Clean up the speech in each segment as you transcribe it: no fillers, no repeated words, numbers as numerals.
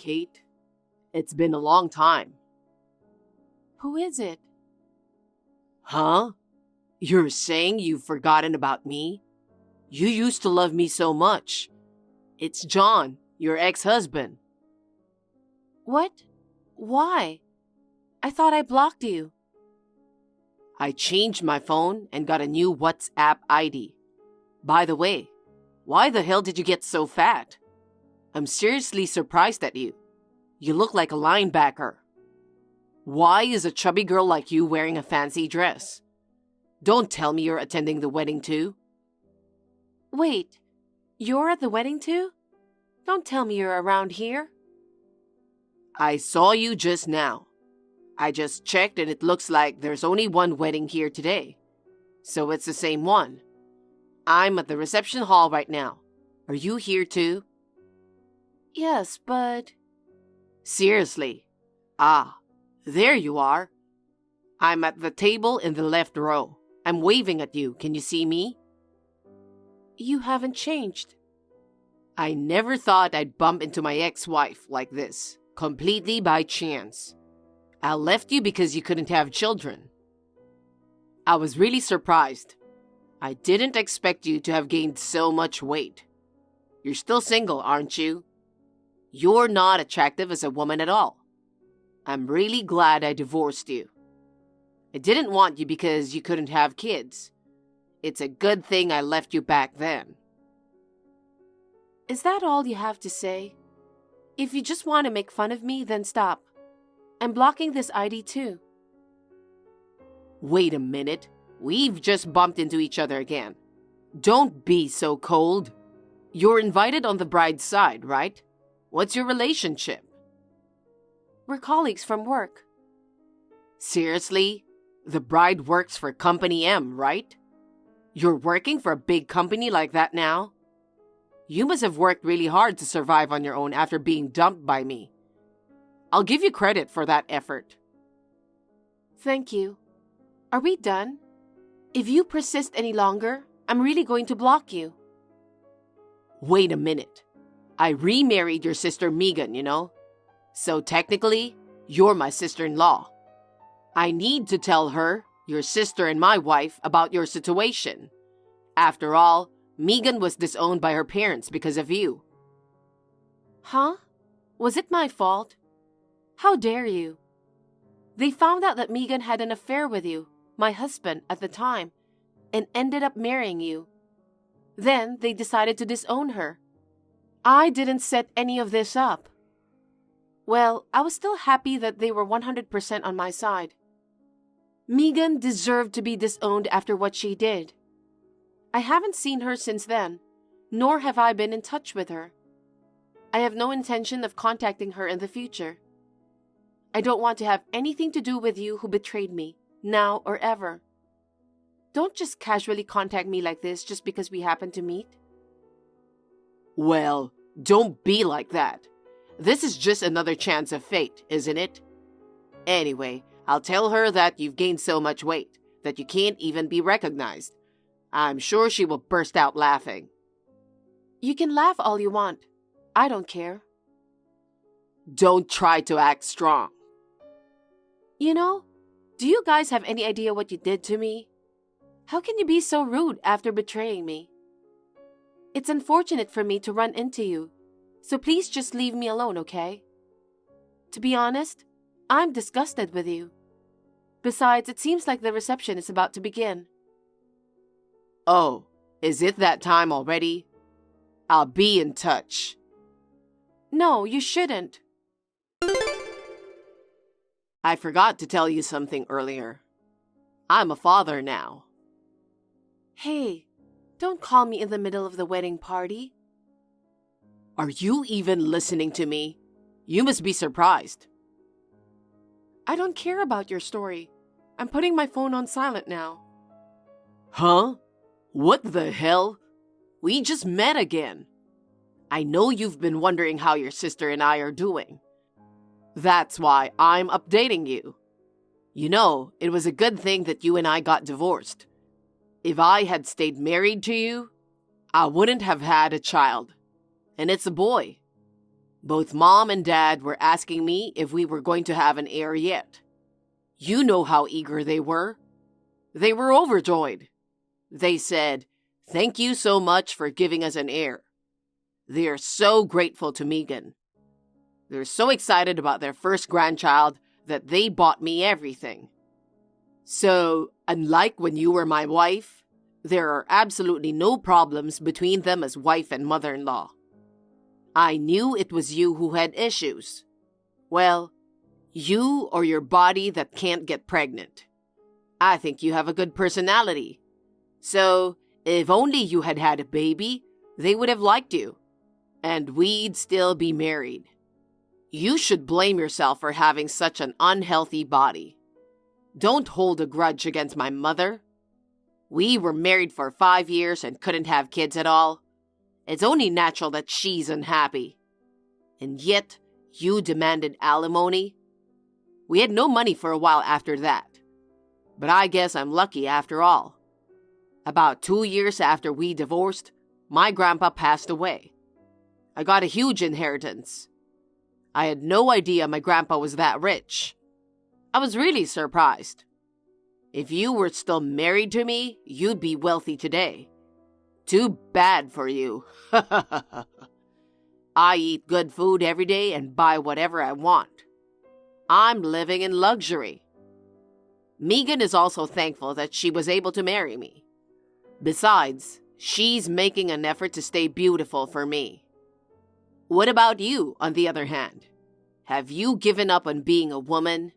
Kate. It's been a long time. Who is it? Huh? You're saying you've forgotten about me? You used to love me so much. It's John, your ex-husband. What? Why? I thought I blocked you. I changed my phone and got a new WhatsApp ID. By the way, why the hell did you get so fat? I'm seriously surprised at you. You look like a linebacker. Why is a chubby girl like you wearing a fancy dress? Don't tell me you're attending the wedding too. Wait, you're at the wedding too? Don't tell me you're around here. I saw you just now. I just checked and it looks like there's only one wedding here today. So it's the same one. I'm at the reception hall right now. Are you here too? Yes, but... Seriously. There you are. I'm at the table in the left row. I'm waving at you. Can you see me? You haven't changed. I never thought I'd bump into my ex-wife like this, completely by chance. I left you because you couldn't have children. I was really surprised. I didn't expect you to have gained so much weight. You're still single, aren't you? You're not attractive as a woman at all. I'm really glad I divorced you. I didn't want you because you couldn't have kids. It's a good thing I left you back then. Is that all you have to say? If you just want to make fun of me, then stop. I'm blocking this ID too. Wait a minute. We've just bumped into each other again. Don't be so cold. You're invited on the bride's side, right? What's your relationship? We're colleagues from work. Seriously? The bride works for Company M, right? You're working for a big company like that now? You must have worked really hard to survive on your own after being dumped by me. I'll give you credit for that effort. Thank you. Are we done? If you persist any longer, I'm really going to block you. Wait a minute. I remarried your sister Megan, you know? So technically, you're my sister-in-law. I need to tell her, your sister and my wife, about your situation. After all, Megan was disowned by her parents because of you. Huh? Was it my fault? How dare you? They found out that Megan had an affair with you, my husband at the time, and ended up marrying you. Then they decided to disown her. I didn't set any of this up. Well, I was still happy that they were 100% on my side. Megan deserved to be disowned after what she did. I haven't seen her since then, nor have I been in touch with her. I have no intention of contacting her in the future. I don't want to have anything to do with you who betrayed me, now or ever. Don't just casually contact me like this just because we happen to meet. Well, don't be like that. This is just another chance of fate, isn't it? Anyway, I'll tell her that you've gained so much weight that you can't even be recognized. I'm sure she will burst out laughing. You can laugh all you want. I don't care. Don't try to act strong. You know, do you guys have any idea what you did to me? How can you be so rude after betraying me? It's unfortunate for me to run into you, so please just leave me alone, okay? To be honest, I'm disgusted with you. Besides, it seems like the reception is about to begin. Oh, is it that time already? I'll be in touch. No, you shouldn't. I forgot to tell you something earlier. I'm a father now. Hey, don't call me in the middle of the wedding party. Are you even listening to me? You must be surprised. I don't care about your story. I'm putting my phone on silent now. Huh? What the hell? We just met again. I know you've been wondering how your sister and I are doing. That's why I'm updating you. You know, it was a good thing that you and I got divorced. If I had stayed married to you, I wouldn't have had a child. And it's a boy. Both Mom and Dad were asking me if we were going to have an heir yet. You know how eager they were. They were overjoyed. They said, "Thank you so much for giving us an heir." They are so grateful to Megan. They're so excited about their first grandchild that they bought me everything. So, unlike when you were my wife, there are absolutely no problems between them as wife and mother-in-law. I knew it was you who had issues. Well, you or your body that can't get pregnant. I think you have a good personality. So, if only you had had a baby, they would have liked you. And we'd still be married. You should blame yourself for having such an unhealthy body. Don't hold a grudge against my mother. We were married for 5 years and couldn't have kids at all. It's only natural that she's unhappy. And yet, you demanded alimony. We had no money for a while after that. But I guess I'm lucky after all. About 2 years after we divorced, my grandpa passed away. I got a huge inheritance. I had no idea my grandpa was that rich. I was really surprised. If you were still married to me, you'd be wealthy today. Too bad for you. I eat good food every day and buy whatever I want. I'm living in luxury. Megan is also thankful that she was able to marry me. Besides, she's making an effort to stay beautiful for me. What about you, on the other hand? Have you given up on being a woman?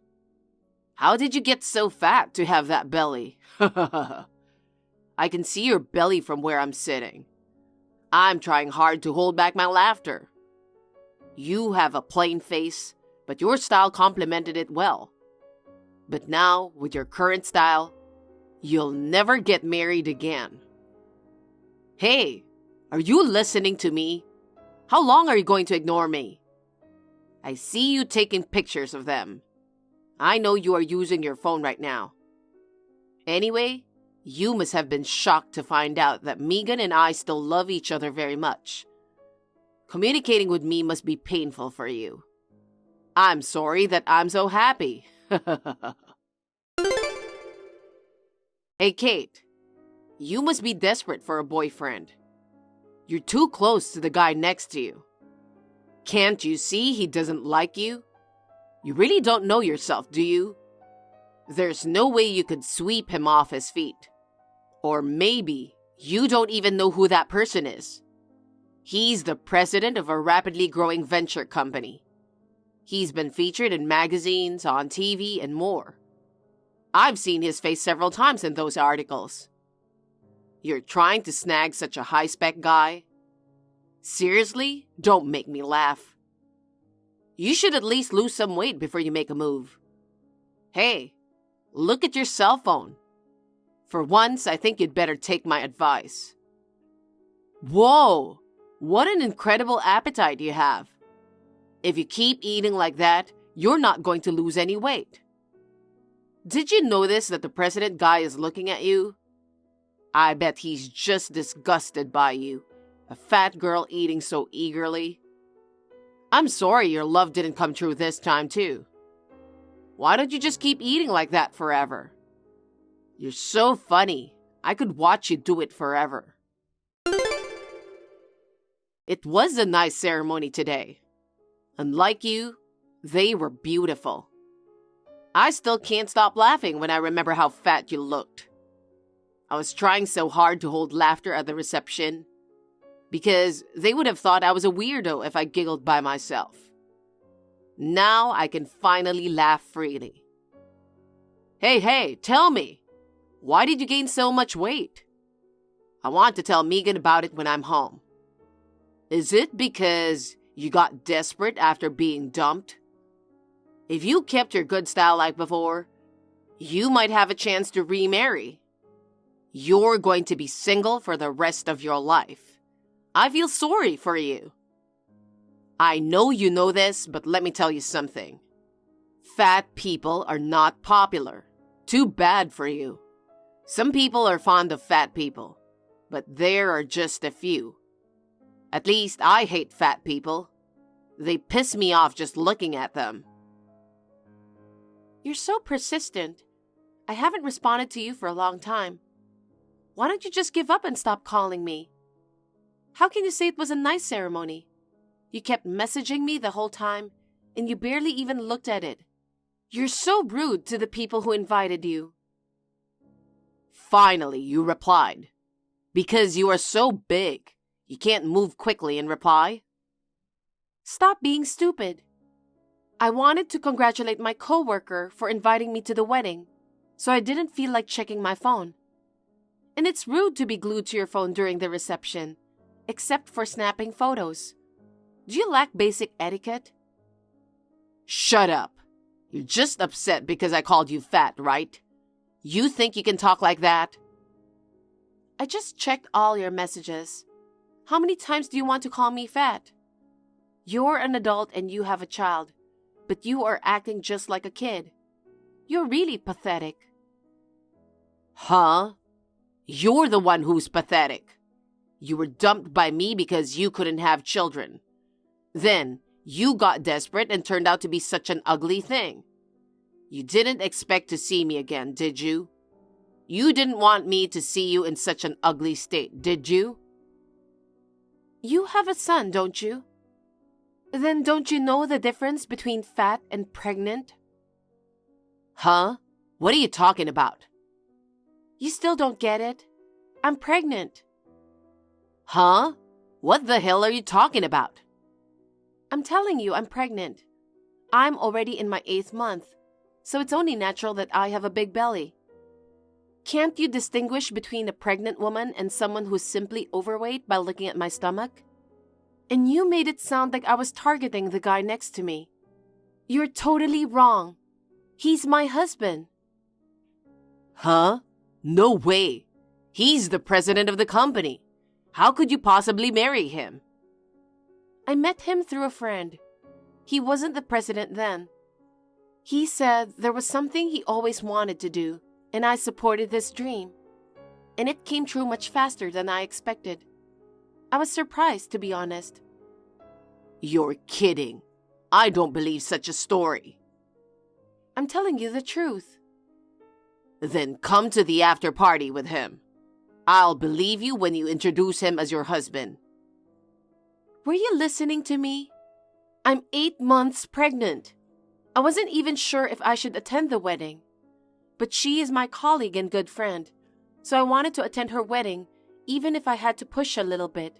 How did you get so fat to have that belly? I can see your belly from where I'm sitting. I'm trying hard to hold back my laughter. You have a plain face, but your style complemented it well. But now, with your current style, you'll never get married again. Hey, are you listening to me? How long are you going to ignore me? I see you taking pictures of them. I know you are using your phone right now. Anyway, you must have been shocked to find out that Megan and I still love each other very much. Communicating with me must be painful for you. I'm sorry that I'm so happy. Hey, Kate. You must be desperate for a boyfriend. You're too close to the guy next to you. Can't you see he doesn't like you? You really don't know yourself, do you? There's no way you could sweep him off his feet. Or maybe you don't even know who that person is. He's the president of a rapidly growing venture company. He's been featured in magazines, on TV, and more. I've seen his face several times in those articles. You're trying to snag such a high-spec guy? Seriously? Don't make me laugh. You should at least lose some weight before you make a move. Hey, look at your cell phone. For once, I think you'd better take my advice. Whoa! What an incredible appetite you have. If you keep eating like that, you're not going to lose any weight. Did you notice that the president guy is looking at you? I bet he's just disgusted by you, a fat girl eating so eagerly. I'm sorry your love didn't come true this time too. Why don't you just keep eating like that forever? You're so funny. I could watch you do it forever. It was a nice ceremony today. Unlike you, they were beautiful. I still can't stop laughing when I remember how fat you looked. I was trying so hard to hold laughter at the reception because they would have thought I was a weirdo if I giggled by myself. Now I can finally laugh freely. Hey, tell me, why did you gain so much weight? I want to tell Megan about it when I'm home. Is it because you got desperate after being dumped? If you kept your good style like before, you might have a chance to remarry. You're going to be single for the rest of your life. I feel sorry for you. I know you know this, but let me tell you something. Fat people are not popular. Too bad for you. Some people are fond of fat people, but there are just a few. At least I hate fat people. They piss me off just looking at them. You're so persistent. I haven't responded to you for a long time. Why don't you just give up and stop calling me? How can you say it was a nice ceremony? You kept messaging me the whole time, and you barely even looked at it. You're so rude to the people who invited you. Finally, you replied. Because you are so big, you can't move quickly and reply. Stop being stupid. I wanted to congratulate my coworker for inviting me to the wedding, so I didn't feel like checking my phone. And it's rude to be glued to your phone during the reception, except for snapping photos. Do you lack basic etiquette? Shut up. You're just upset because I called you fat, right? You think you can talk like that? I just checked all your messages. How many times do you want to call me fat? You're an adult and you have a child, but you are acting just like a kid. You're really pathetic. Huh? You're the one who's pathetic. You were dumped by me because you couldn't have children. Then, you got desperate and turned out to be such an ugly thing. You didn't expect to see me again, did you? You didn't want me to see you in such an ugly state, did you? You have a son, don't you? Then don't you know the difference between fat and pregnant? Huh? What are you talking about? You still don't get it? I'm pregnant. Huh? What the hell are you talking about? I'm telling you, I'm pregnant. I'm already in my 8th month, so it's only natural that I have a big belly. Can't you distinguish between a pregnant woman and someone who's simply overweight by looking at my stomach? And you made it sound like I was targeting the guy next to me. You're totally wrong. He's my husband. Huh? No way. He's the president of the company. How could you possibly marry him? I met him through a friend. He wasn't the president then. He said there was something he always wanted to do, and I supported this dream. And it came true much faster than I expected. I was surprised, to be honest. You're kidding. I don't believe such a story. I'm telling you the truth. Then come to the after party with him. I'll believe you when you introduce him as your husband. Were you listening to me? I'm 8 months pregnant. I wasn't even sure if I should attend the wedding. But she is my colleague and good friend, so I wanted to attend her wedding even if I had to push a little bit.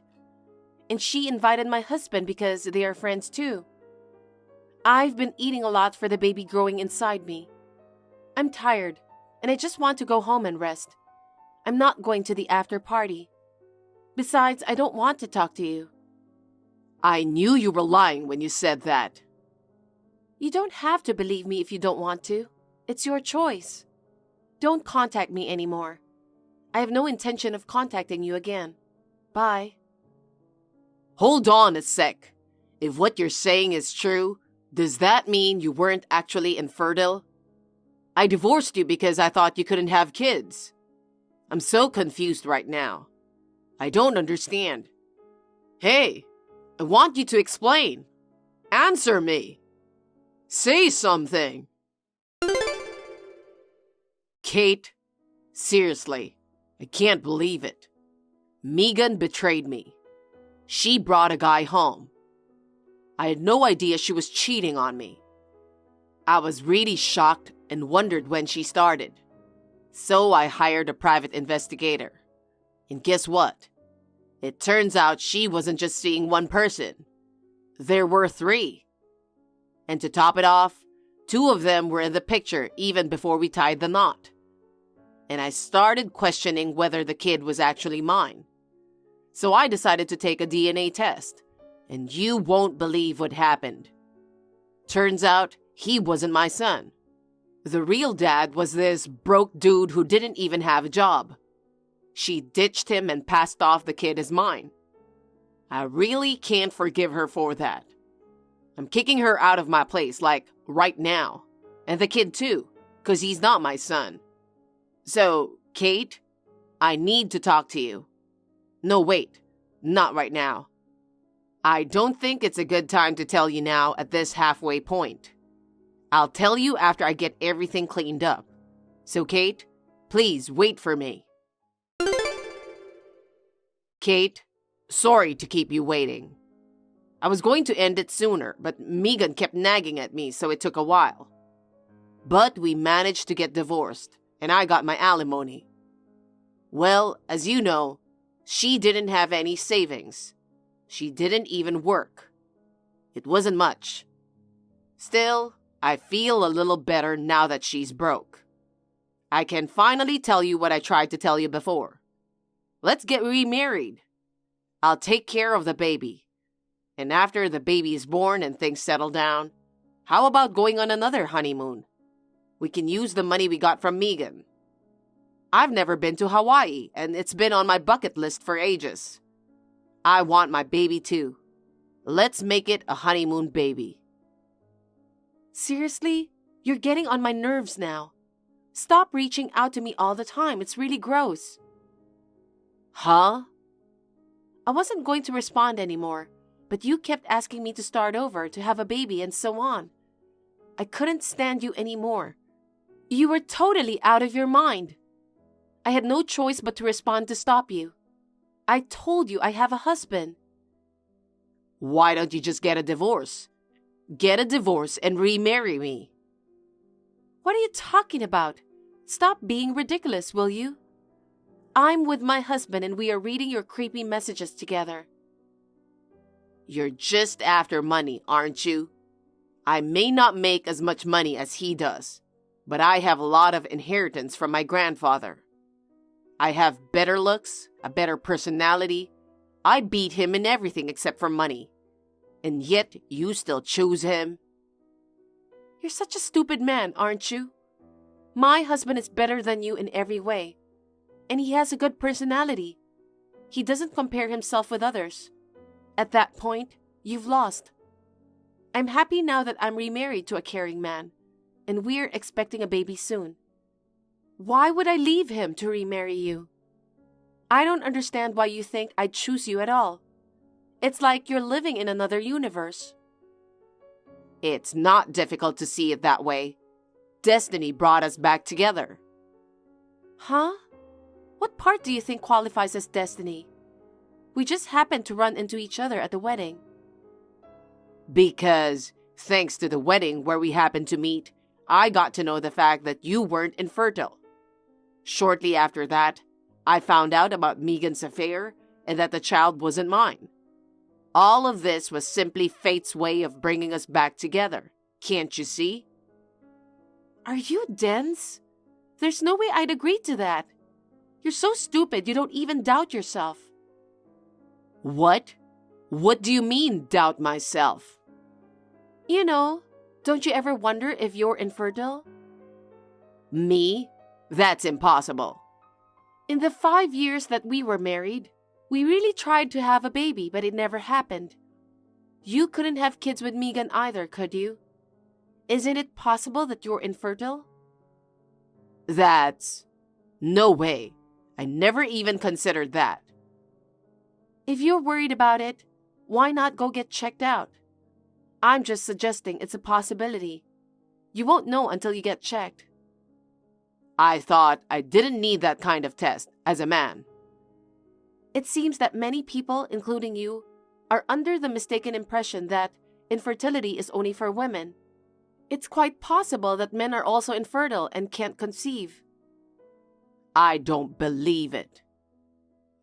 And she invited my husband because they are friends too. I've been eating a lot for the baby growing inside me. I'm tired, and I just want to go home and rest. I'm not going to the after party. Besides, I don't want to talk to you. I knew you were lying when you said that. You don't have to believe me if you don't want to. It's your choice. Don't contact me anymore. I have no intention of contacting you again. Bye. Hold on a sec. If what you're saying is true, does that mean you weren't actually infertile? I divorced you because I thought you couldn't have kids. I'm so confused right now. I don't understand. Hey, I want you to explain. Answer me. Say something. Kate, seriously, I can't believe it. Megan betrayed me. She brought a guy home. I had no idea she was cheating on me. I was really shocked and wondered when she started. So I hired a private investigator. And guess what? It turns out she wasn't just seeing one person. There were 3. And to top it off, 2 of them were in the picture even before we tied the knot. And I started questioning whether the kid was actually mine. So I decided to take a DNA test. And you won't believe what happened. Turns out, he wasn't my son. The real dad was this broke dude who didn't even have a job. She ditched him and passed off the kid as mine. I really can't forgive her for that. I'm kicking her out of my place, like, right now. And the kid too, because he's not my son. So, Kate, I need to talk to you. No, wait, not right now. I don't think it's a good time to tell you now at this halfway point. I'll tell you after I get everything cleaned up. So, Kate, please wait for me. Kate, sorry to keep you waiting. I was going to end it sooner, but Megan kept nagging at me, so it took a while. But we managed to get divorced, and I got my alimony. Well, as you know, she didn't have any savings. She didn't even work. It wasn't much. Still, I feel a little better now that she's broke. I can finally tell you what I tried to tell you before. Let's get remarried. I'll take care of the baby. And after the baby is born and things settle down, how about going on another honeymoon? We can use the money we got from Megan. I've never been to Hawaii, and it's been on my bucket list for ages. I want my baby too. Let's make it a honeymoon baby. Seriously? You're getting on my nerves now. Stop reaching out to me all the time. It's really gross. Huh? I wasn't going to respond anymore, but you kept asking me to start over, to have a baby, and so on. I couldn't stand you anymore. You were totally out of your mind. I had no choice but to respond to stop you. I told you I have a husband. Why don't you just get a divorce? Get a divorce and remarry me. What are you talking about? Stop being ridiculous, will you? I'm with my husband and we are reading your creepy messages together. You're just after money, aren't you? I may not make as much money as he does, but I have a lot of inheritance from my grandfather. I have better looks, a better personality. I beat him in everything except for money. And yet you still choose him? You're such a stupid man, aren't you? My husband is better than you in every way. And he has a good personality. He doesn't compare himself with others. At that point, you've lost. I'm happy now that I'm remarried to a caring man, and we're expecting a baby soon. Why would I leave him to remarry you? I don't understand why you think I'd choose you at all. It's like you're living in another universe. It's not difficult to see it that way. Destiny brought us back together. Huh? What part do you think qualifies as destiny? We just happened to run into each other at the wedding. Because, thanks to the wedding where we happened to meet, I got to know the fact that you weren't infertile. Shortly after that, I found out about Megan's affair and that the child wasn't mine. All of this was simply fate's way of bringing us back together. Can't you see? Are you dense? There's no way I'd agree to that. You're so stupid you don't even doubt yourself. What? What do you mean, doubt myself? You know, don't you ever wonder if you're infertile? Me? That's impossible. In the 5 years that we were married, we really tried to have a baby, but it never happened. You couldn't have kids with Megan either, could you? Isn't it possible that you're infertile? That's... No way. I never even considered that. If you're worried about it, why not go get checked out? I'm just suggesting it's a possibility. You won't know until you get checked. I thought I didn't need that kind of test as a man. It seems that many people, including you, are under the mistaken impression that infertility is only for women. It's quite possible that men are also infertile and can't conceive. I don't believe it.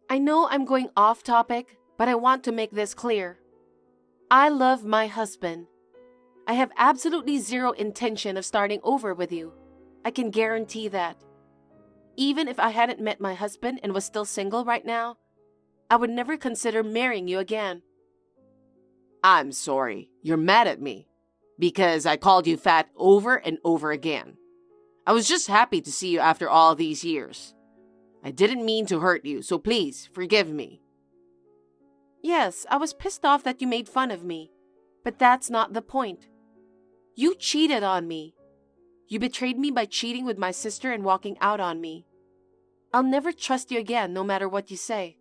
I know I'm going off topic, but I want to make this clear. I love my husband. I have absolutely zero intention of starting over with you. I can guarantee that. Even if I hadn't met my husband and was still single right now, I would never consider marrying you again. I'm sorry. You're mad at me because I called you fat over and over again. I was just happy to see you after all these years. I didn't mean to hurt you, so please forgive me. Yes, I was pissed off that you made fun of me, but that's not the point. You cheated on me. You betrayed me by cheating with my sister and walking out on me. I'll never trust you again, no matter what you say.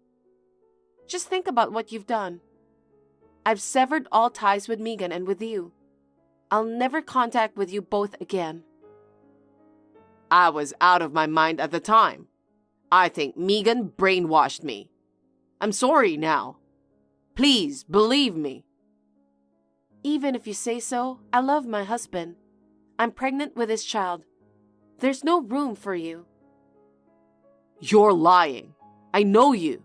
Just think about what you've done. I've severed all ties with Megan and with you. I'll never contact with you both again. I was out of my mind at the time. I think Megan brainwashed me. I'm sorry now. Please believe me. Even if you say so, I love my husband. I'm pregnant with his child. There's no room for you. You're lying. I know you.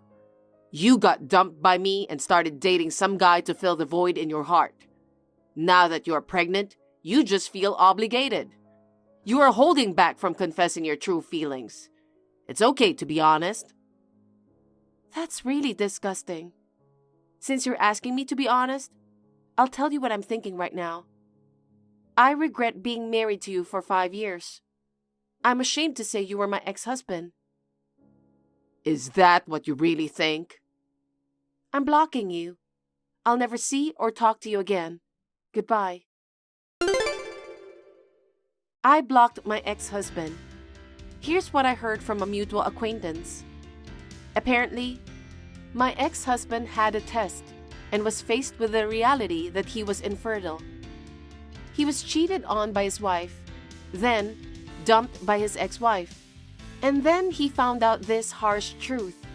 You got dumped by me and started dating some guy to fill the void in your heart. Now that you're pregnant, you just feel obligated. You are holding back from confessing your true feelings. It's okay to be honest. That's really disgusting. Since you're asking me to be honest, I'll tell you what I'm thinking right now. I regret being married to you for 5 years. I'm ashamed to say you were my ex-husband. Is that what you really think? I'm blocking you. I'll never see or talk to you again. Goodbye. I blocked my ex-husband. Here's what I heard from a mutual acquaintance. Apparently, my ex-husband had a test and was faced with the reality that he was infertile. He was cheated on by his wife, then dumped by his ex-wife, and then he found out this harsh truth.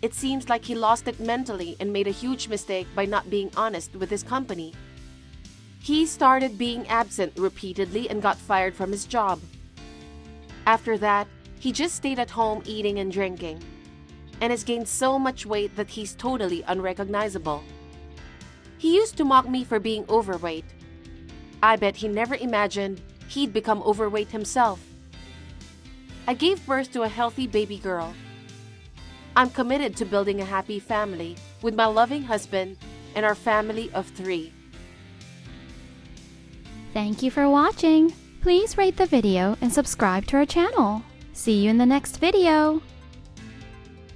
It seems like he lost it mentally and made a huge mistake by not being honest with his company. He started being absent repeatedly and got fired from his job. After that, he just stayed at home eating and drinking, and has gained so much weight that he's totally unrecognizable. He used to mock me for being overweight. I bet he never imagined he'd become overweight himself. I gave birth to a healthy baby girl. I'm committed to building a happy family with my loving husband and our family of 3. Thank you for watching. Please rate the video and subscribe to our channel. See you in the next video.